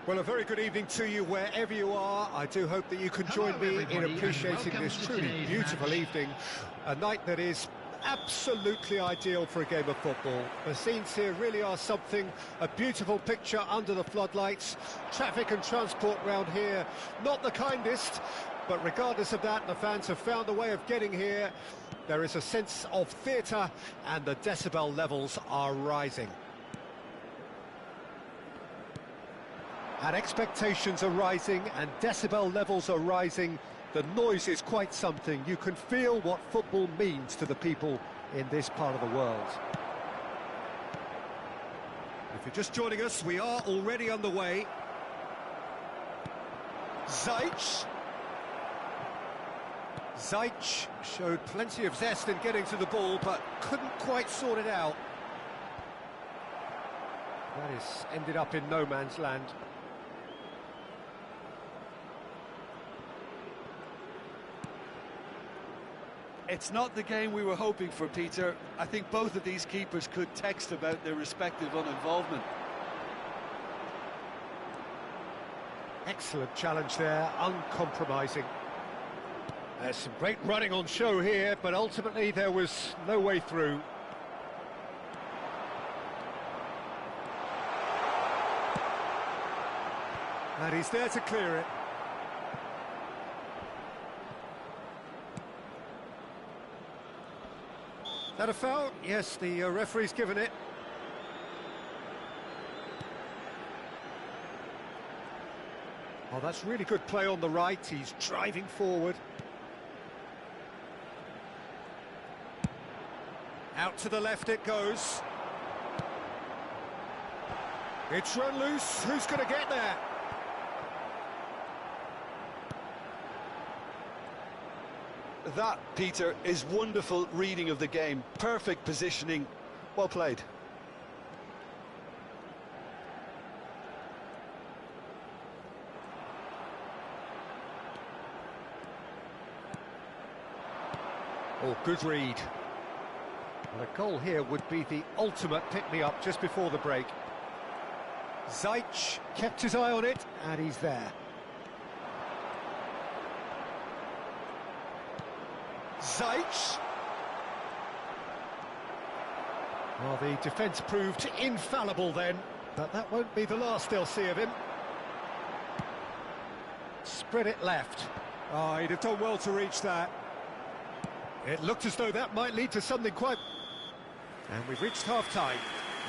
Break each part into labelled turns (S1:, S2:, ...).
S1: Well, a very good evening to you wherever you are. I do hope that you can join me in appreciating this truly beautiful evening, a night that is absolutely ideal for a game of football. The scenes here really are something, a beautiful picture under the floodlights. Traffic and transport round here, not the kindest, but regardless of that, the fans have found a way of getting here. There is a sense of theatre and the decibel levels are rising. And expectations are rising and decibel levels are rising. The noise is quite something. You can feel what football means to the people in this part of the world. If you're just joining us, we are already underway. Zajc showed plenty of zest in getting to the ball, but couldn't quite sort it out. That is ended up in no man's land.
S2: It's not the game we were hoping for, Peter. I think both of these keepers could text about their respective uninvolvement.
S1: Excellent challenge there, uncompromising. There's some great running on show here, but ultimately there was no way through. And he's there to clear it. That a foul? Yes, the referee's given it. Oh, that's really good play on the right. He's driving forward. Out to the left it goes. It's run loose. Who's going to get there?
S2: That, Peter, is wonderful reading of the game. Perfect positioning. Well played.
S1: Oh, good read. Well, a goal here would be the ultimate pick-me-up just before the break. Zajc kept his eye on it, and he's there. Zajc. Well, the defence proved infallible then, but that won't be the last they'll see of him. Spread it left. Oh, he'd have done well to reach that. It looked as though that might lead to something quite... And we've reached half-time.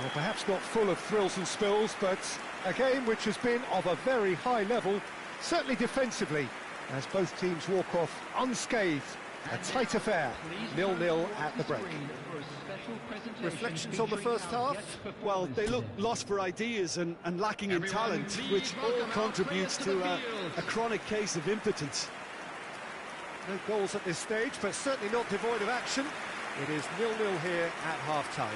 S1: Well, perhaps not full of thrills and spills, but a game which has been of a very high level, certainly defensively, as both teams walk off unscathed. A tight affair, 0-0 at the break. Reflections on the first half?
S2: Well, they look lost for ideas and lacking in talent, which all contributes to a chronic case of impotence.
S1: No goals at this stage, but certainly not devoid of action. It is 0-0 here at half-time.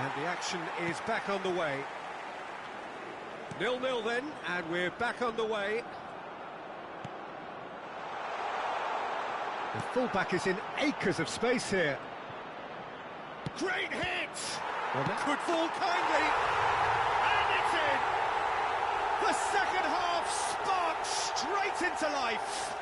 S1: And the action is back on the way. 0-0 then, and we're back on the way. The fullback is in acres of space here. Great hit! Well, that could fall kindly, and it's in! The second half sparks straight into life.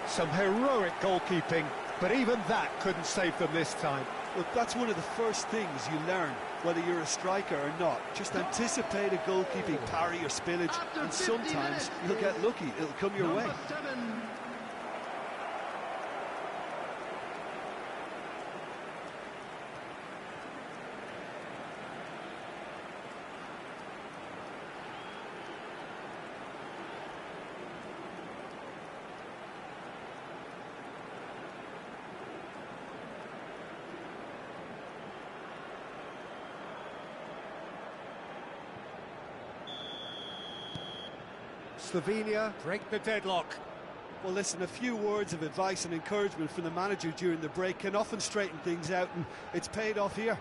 S1: Some heroic goalkeeping, but even that couldn't save them this time.
S2: Look, that's one of the first things you learn, whether you're a striker or not. Just anticipate a goalkeeping parry or spillage, and sometimes you'll get lucky, it'll come your way.
S1: Slovenia break the deadlock.
S2: Well, listen, a few words of advice and encouragement from the manager during the break can often straighten things out, and it's paid off here.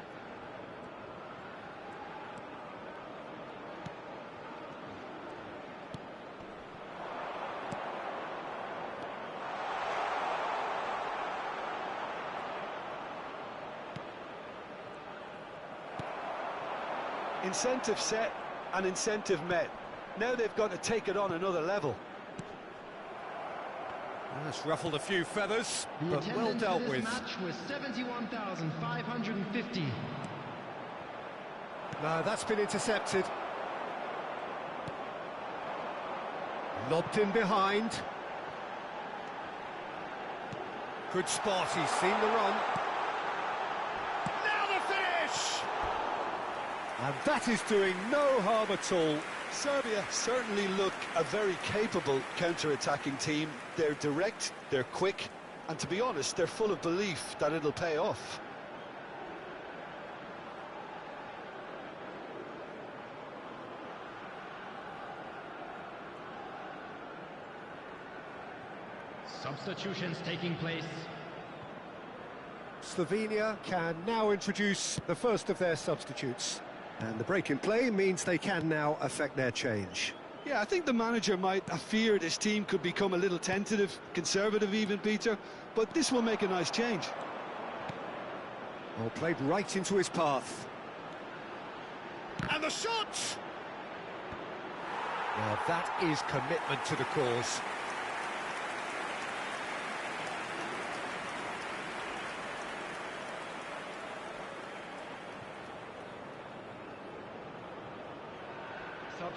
S2: Incentive set and incentive met. Now they've got to take it on another level.
S1: That's ruffled a few feathers, but well dealt with.
S3: The match was 71,550.
S1: No, that's been intercepted. Lobbed in behind. Good spot, he's seen the run. Now the finish! And that is doing no harm at all.
S2: Serbia certainly look a very capable counter-attacking team. They're direct, they're quick, and to be honest, they're full of belief that it'll pay off.
S3: Substitutions taking place.
S1: Slovenia can now introduce the first of their substitutes. And the break in play means they can now affect their change.
S2: Yeah, I think the manager might have feared his team could become a little tentative, conservative even, Peter, but this will make a nice change.
S1: Well, played right into his path. And the shot! Well, that is commitment to the cause.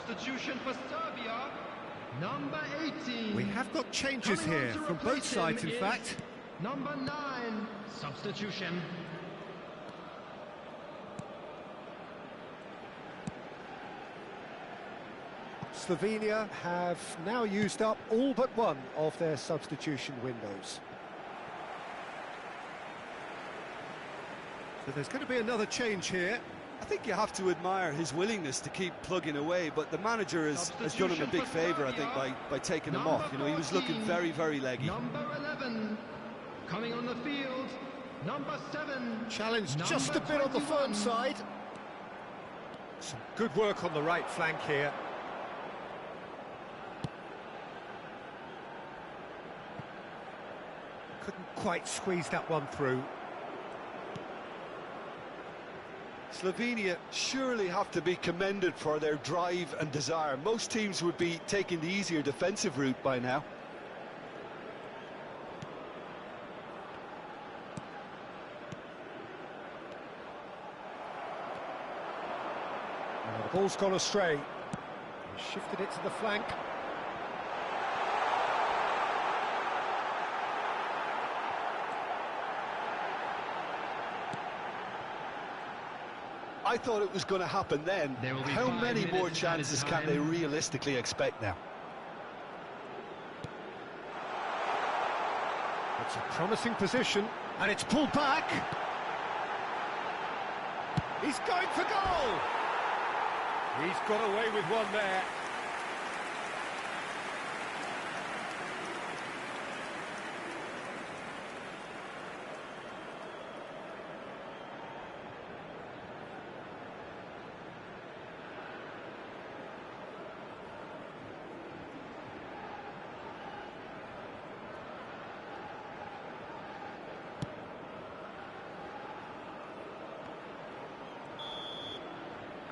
S3: Substitution for Serbia, number 18.
S1: We have got changes here from both sides, in fact.
S3: Number 9, substitution.
S1: Slovenia have now used up all but one of their substitution windows. So there's going to be another change here.
S2: I think you have to admire his willingness to keep plugging away, but the manager has done him a big favour, I think, by taking him off. You know, he was looking very, very leggy.
S3: Number 11, coming on the field, number 7.
S1: Challenged just a bit on the firm side. Some good work on the right flank here. Couldn't quite squeeze that one through.
S2: Slovenia surely have to be commended for their drive and desire. Most teams would be taking the easier defensive route by now.
S1: The ball's gone astray. He shifted it to the flank.
S2: I thought it was going to happen then. How many more chances can they realistically expect now?
S1: It's a promising position, and it's pulled back. He's going for goal. He's got away with one there.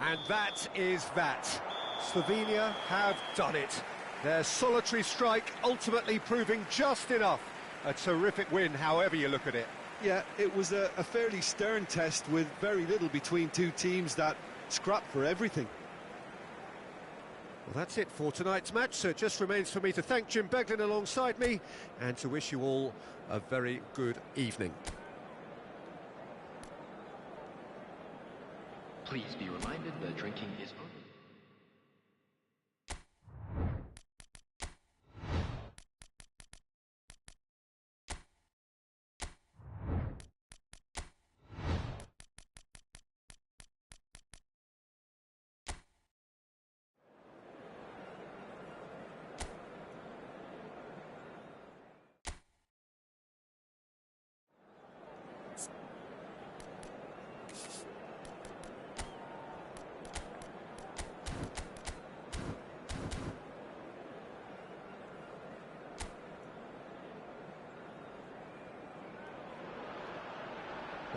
S1: And that is that. Slovenia have done it. Their solitary strike ultimately proving just enough. A terrific win, however you look at it.
S2: Yeah, it was a fairly stern test with very little between two teams that scrapped for everything.
S1: Well, that's it for tonight's match, so it just remains for me to thank Jim Beglin alongside me and to wish you all a very good evening.
S4: Please be reminded that drinking is forbidden.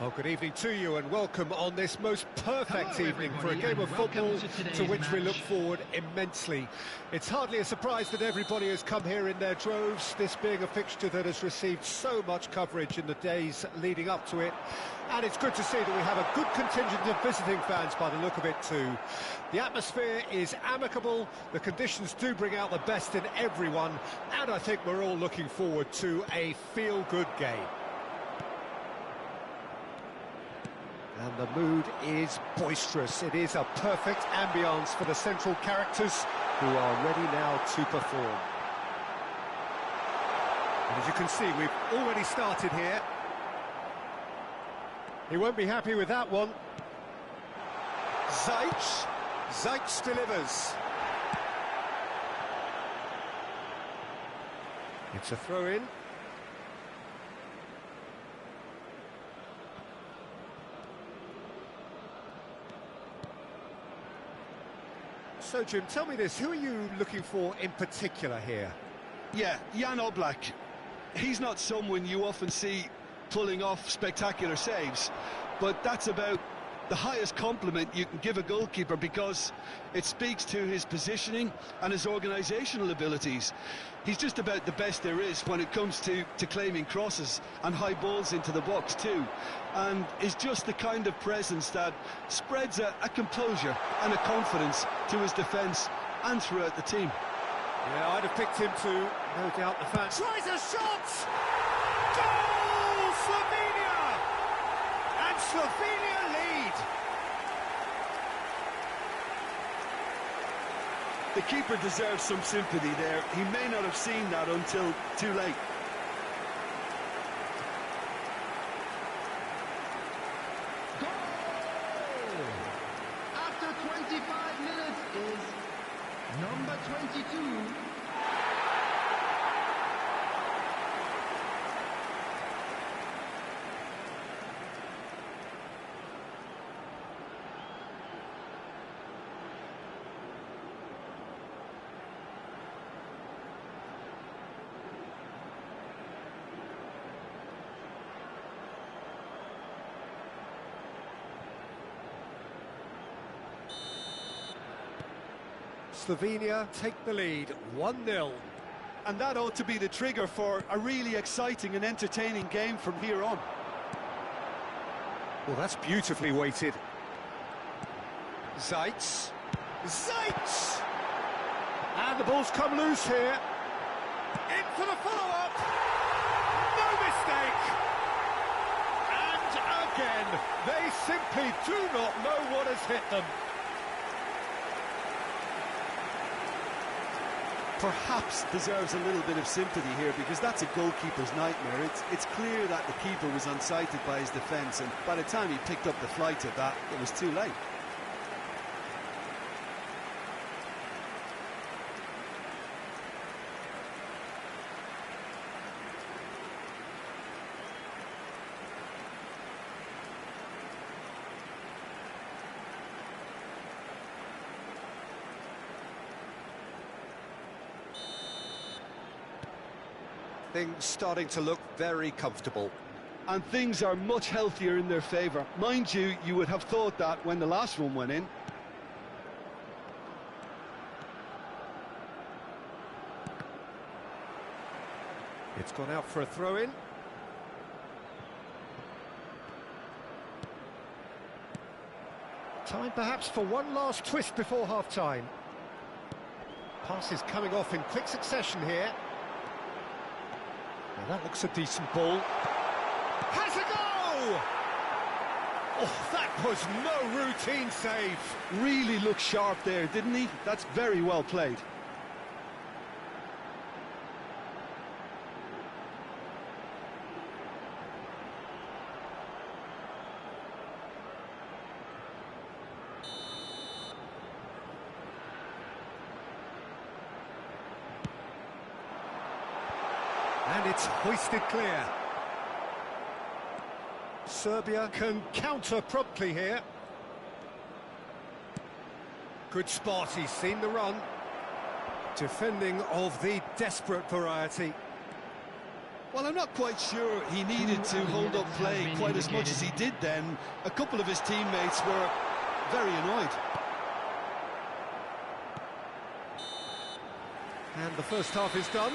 S1: Well, good evening to you and welcome on this most perfect
S3: Hello,
S1: evening for a
S3: everybody,
S1: game of
S3: and welcome
S1: football
S3: to
S1: to
S3: today's
S1: which we look
S3: match.
S1: forward immensely. It's hardly a surprise that everybody has come here in their droves, this being a fixture that has received so much coverage in the days leading up to it. And it's good to see that we have a good contingent of visiting fans by the look of it too. The atmosphere is amicable, the conditions do bring out the best in everyone, and I think we're all looking forward to a feel-good game. And the mood is boisterous. It is a perfect ambience for the central characters who are ready now to perform. And as you can see, we've already started here. He won't be happy with that one. Zajc delivers. It's a throw-in. So, Jim, tell me this, who are you looking for in particular here?
S2: Yeah, Jan Oblak. He's not someone you often see pulling off spectacular saves, but that's about the highest compliment you can give a goalkeeper because it speaks to his positioning and his organisational abilities. He's just about the best there is when it comes to claiming crosses and high balls into the box too, and is just the kind of presence that spreads a composure and a confidence to his defence and throughout the team.
S1: Yeah, I'd have picked him too, no doubt the fans. Tries a shot! Goal! Slovenia! And Slovenia lead!
S2: The keeper deserves some sympathy there. He may not have seen that until too late.
S3: Goal! After 25 minutes is number 22.
S1: Slovenia take the lead, 1-0.
S2: And that ought to be the trigger for a really exciting and entertaining game from here on.
S1: Well, that's beautifully weighted. Zajc! And the ball's come loose here. In for the follow-up! No mistake! And again, they simply do not know what has hit them.
S2: Perhaps deserves a little bit of sympathy here because that's a goalkeeper's nightmare. It's clear that the keeper was unsighted by his defence, and by the time he picked up the flight of that, it was too late.
S1: Things starting to look very comfortable.
S2: And things are much healthier in their favour. Mind you, you would have thought that when the last one went in.
S1: It's gone out for a throw-in. Time perhaps for one last twist before half-time. Passes coming off in quick succession here. Now that looks a decent ball. Has a go! Oh, that was no routine save.
S2: Really looked sharp there, didn't he? That's very well played.
S1: And it's hoisted clear. Serbia can counter promptly here. Good spot, he's seen the run. Defending of the desperate variety.
S2: Well, I'm not quite sure he needed to hold up play quite as much as he did then. A couple of his teammates were very annoyed.
S1: And the first half is done.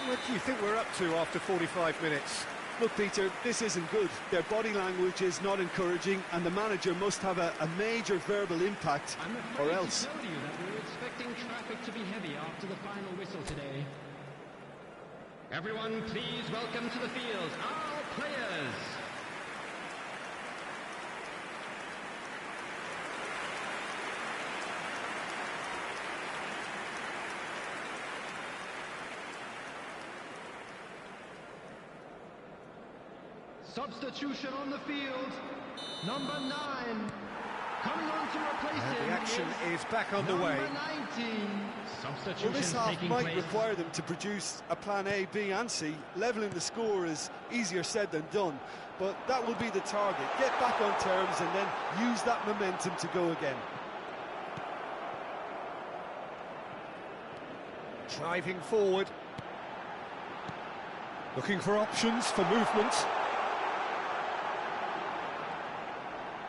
S1: What do you think we're up to after 45 minutes?
S2: Look, Peter, this isn't good. Their body language is not encouraging, and the manager must have a major verbal impact, or else.
S3: I'm afraid to tell you that we're expecting traffic to be heavy after the final whistle today. Everyone, please welcome to the field our players. Substitution on the field, number 9. Coming on to replace him.
S1: The action is back underway.
S3: Number 19. Substitution
S2: Well, this half
S3: taking
S2: might
S3: place.
S2: require them to produce a plan A, B and C. Levelling the score is easier said than done, but that will be the target. Get back on terms and then use that momentum to go again.
S1: Driving forward. Looking for options for movement.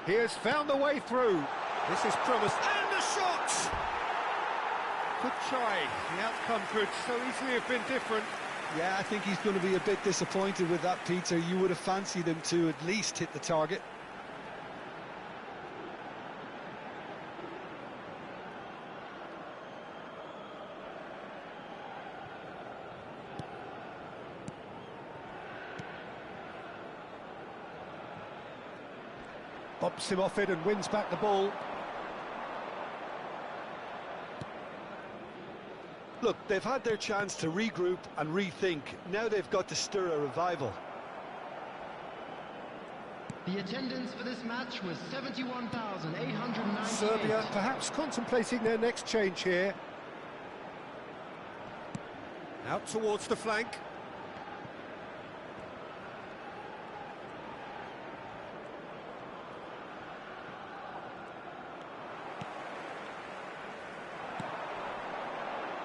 S1: He has found the way through. This is promised. And the shot! Good try. The outcome could so easily have been different.
S2: Yeah, I think he's going to be a bit disappointed with that, Peter. You would have fancied him to at least hit the target.
S1: Bumps him off it and wins back the ball.
S2: Look, they've had their chance to regroup and rethink. Now they've got to stir a revival.
S3: The attendance for this match was 71,898.
S1: Serbia perhaps contemplating their next change here. Out towards the flank.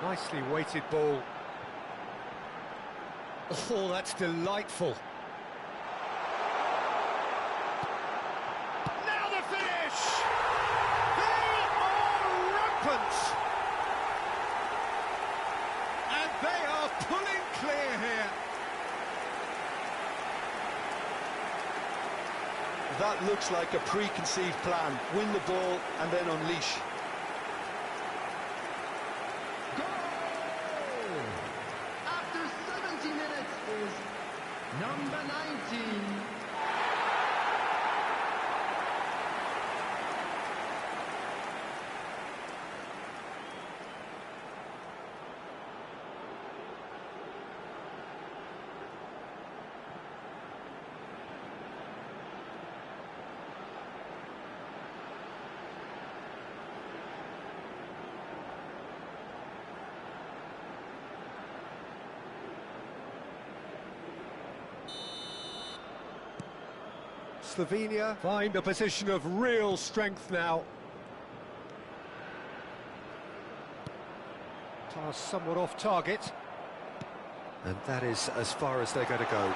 S1: Nicely weighted ball. Oh, that's delightful. Now the finish! They are rampant! And they are pulling clear here.
S2: That looks like a preconceived plan. Win the ball and then unleash.
S3: Number 19.
S1: Slovenia find a position of real strength now. Pass somewhat off target. And that is as far as they're going to go.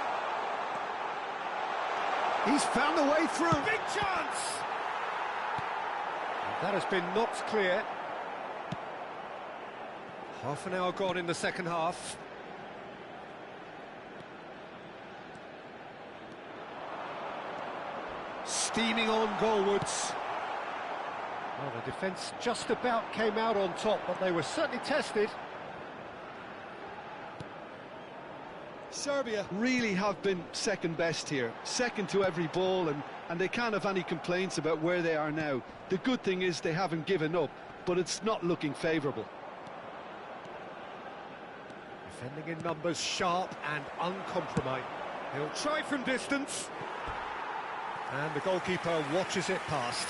S1: He's found the way through. Big chance! And that has been knocked clear. Half an hour gone in the second half. Steaming on goalwards. Well, the defence just about came out on top, but they were certainly tested.
S2: Serbia really have been second best here, second to every ball, and they can't have any complaints about where they are now. The good thing is they haven't given up, but it's not looking favourable.
S1: Defending in numbers, sharp and uncompromised. He'll try from distance. And the goalkeeper watches it past.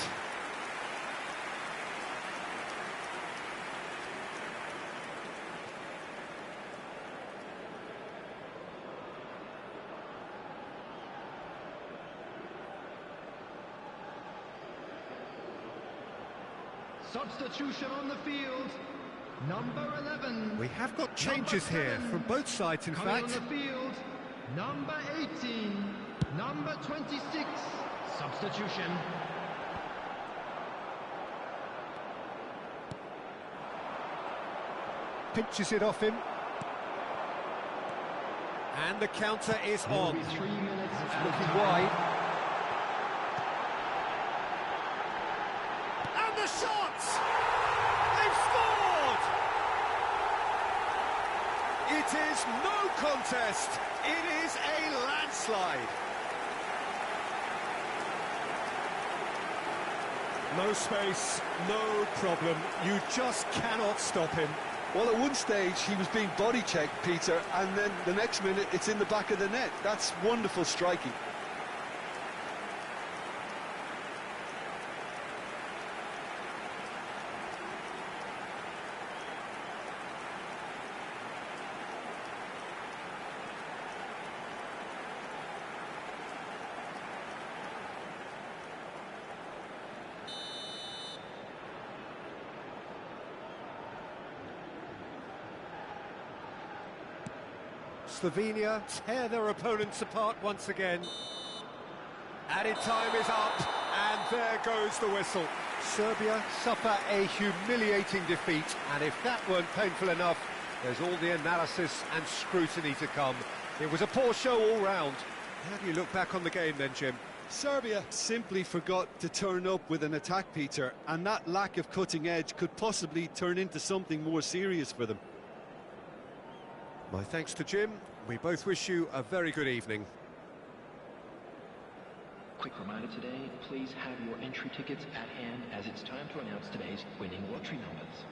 S3: Substitution on the field, number 11.
S1: We have got changes here from both sides, in
S3: Coming
S1: fact.
S3: on the field, Number 18, number 26, substitution.
S1: Pinches it off him. And the counter is on.
S3: 3 minutes
S1: Looking wide. And the shot! They've scored! It is no contest. It is a landslide. No space, no problem. You just cannot stop him.
S2: Well, at one stage, he was being body checked, Peter, and then the next minute, it's in the back of the net. That's wonderful striking.
S1: Slovenia tear their opponents apart once again. Added time is up, and there goes the whistle. Serbia suffer a humiliating defeat, and if that weren't painful enough, there's all the analysis and scrutiny to come. It was a poor show all round. How do you look back on the game then, Jim?
S2: Serbia simply forgot to turn up with an attack, Peter, and that lack of cutting edge could possibly turn into something more serious for them.
S1: My thanks to Jim. We both wish you a very good evening.
S4: Quick reminder today, please have your entry tickets at hand as it's time to announce today's winning lottery numbers.